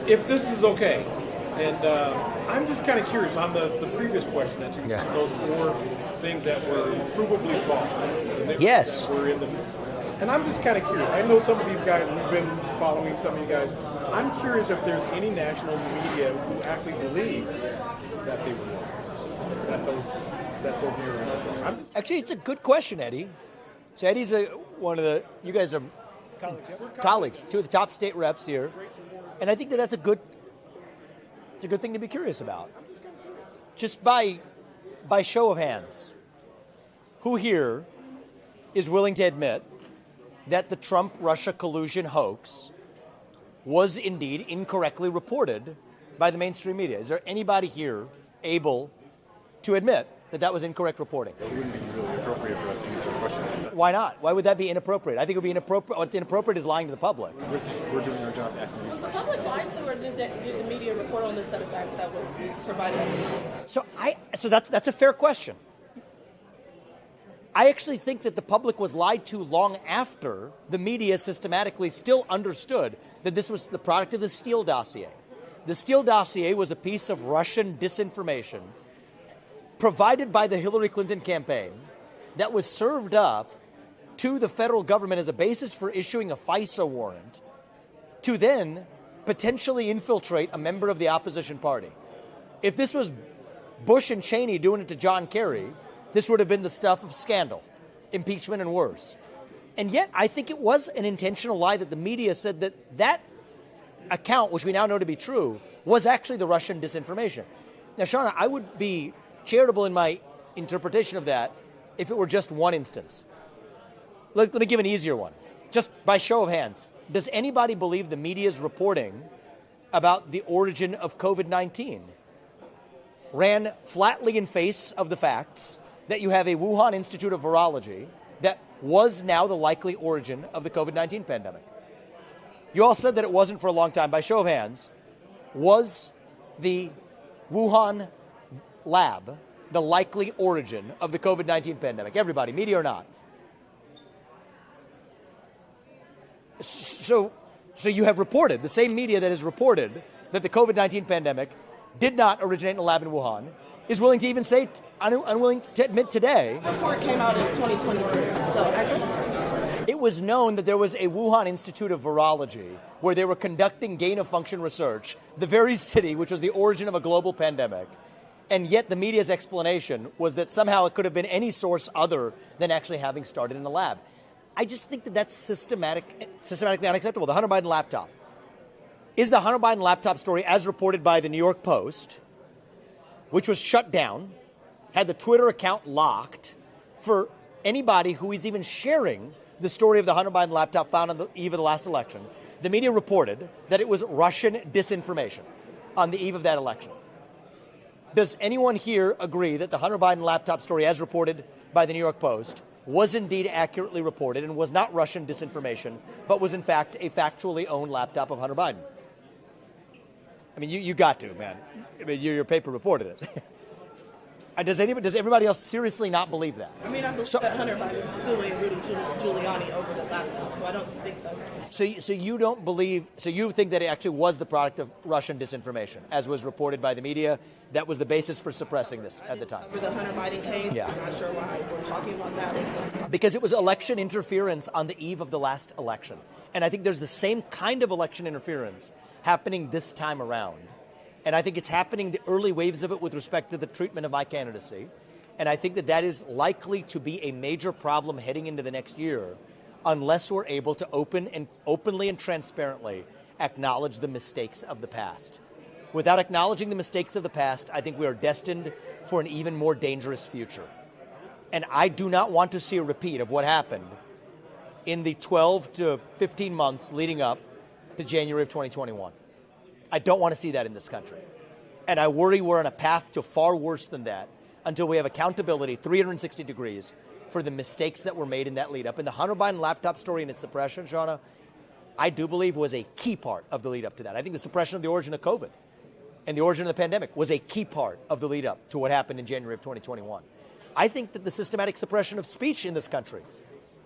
if this is okay, and I'm just kind of curious on the previous question that you mentioned, those 4 things that were provably false. Yes. That were in the, and I'm just kind of curious. I know some of these guys, we've been following some of you guys. I'm curious if there's any national media who actually believe that they were wrong, that those were wrong. Actually, it's a good question, Eddie. So Eddie's one of the, you guys are colleagues, 2 of the top state reps here. And I think that's a good thing to be curious about. Just by show of hands, who here is willing to admit that the Trump-Russia collusion hoax was indeed incorrectly reported by the mainstream media? Is there anybody here able to admit that was incorrect reporting? It wouldn't be really appropriate for us to answer the question. Why not? Why would that be inappropriate? I think it would be inappropriate. What's inappropriate is lying to the public. We're doing our job asking you. Was the public lied to, or did the media report on this set of facts that was provided? So that's a fair question. I actually think that the public was lied to long after the media systematically still understood that this was the product of the Steele dossier. The Steele dossier was a piece of Russian disinformation provided by the Hillary Clinton campaign that was served up to the federal government as a basis for issuing a FISA warrant to then potentially infiltrate a member of the opposition party. If this was Bush and Cheney doing it to John Kerry, this would have been the stuff of scandal, impeachment, and worse. And yet, I think it was an intentional lie that the media said that account, which we now know to be true, was actually the Russian disinformation. Now, Shauna, I would be charitable in my interpretation of that if it were just one instance. Let me give an easier one. Just by show of hands, does anybody believe the media's reporting about the origin of COVID-19 ran flatly in face of the facts that you have a Wuhan Institute of Virology that was now the likely origin of the COVID-19 pandemic? You all said that it wasn't for a long time. By show of hands, was the Wuhan lab the likely origin of the COVID-19 pandemic? Everybody, media or not. So you have reported, the same media that has reported that the COVID-19 pandemic did not originate in a lab in Wuhan is willing to even say, unwilling to admit today. The report came out in 2023, so I guess. It was known that there was a Wuhan Institute of Virology where they were conducting gain-of-function research, the very city which was the origin of a global pandemic. And yet the media's explanation was that somehow it could have been any source other than actually having started in a lab. I just think that that's systematically unacceptable. The Hunter Biden laptop. Is the Hunter Biden laptop story, as reported by the New York Post, which was shut down, had the Twitter account locked for anybody who is even sharing the story of the Hunter Biden laptop found on the eve of the last election? The media reported that it was Russian disinformation on the eve of that election. Does anyone here agree that the Hunter Biden laptop story, as reported by the New York Post, was indeed accurately reported and was not Russian disinformation, but was in fact a factually owned laptop of Hunter Biden? I mean, you got to, man. I mean, your paper reported it. Does everybody else seriously not believe that? I mean, I believe that Hunter Biden is suing Rudy Giuliani over the laptop, so I don't think that's... So you don't believe, so you think that it actually was the product of Russian disinformation, as was reported by the media, that was the basis for suppressing this at the time? Over the Hunter Biden case, yeah. I'm not sure why we're talking about that. Because it was election interference on the eve of the last election. And I think there's the same kind of election interference happening this time around. And I think it's happening, the early waves of it, with respect to the treatment of my candidacy. And I think that is likely to be a major problem heading into the next year unless we're able to openly and transparently acknowledge the mistakes of the past. Without acknowledging the mistakes of the past, I think we are destined for an even more dangerous future. And I do not want to see a repeat of what happened in the 12 to 15 months leading up to January of 2021. I don't want to see that in this country. And I worry we're on a path to far worse than that until we have accountability 360 degrees for the mistakes that were made in that lead up. And the Hunter Biden laptop story and its suppression, Shauna, I do believe was a key part of the lead up to that. I think the suppression of the origin of COVID and the origin of the pandemic was a key part of the lead up to what happened in January of 2021. I think that the systematic suppression of speech in this country,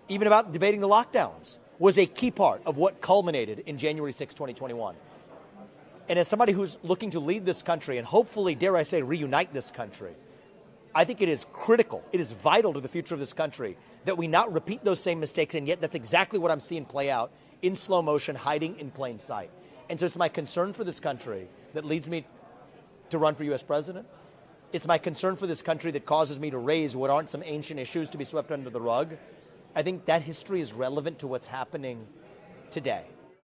even about debating the lockdowns, was a key part of what culminated in January 6, 2021. And as somebody who's looking to lead this country and hopefully, dare I say, reunite this country, I think it is critical, it is vital to the future of this country that we not repeat those same mistakes, and yet that's exactly what I'm seeing play out in slow motion, hiding in plain sight. And so it's my concern for this country that leads me to run for U.S. president. It's my concern for this country that causes me to raise what aren't some ancient issues to be swept under the rug. I think that history is relevant to what's happening today.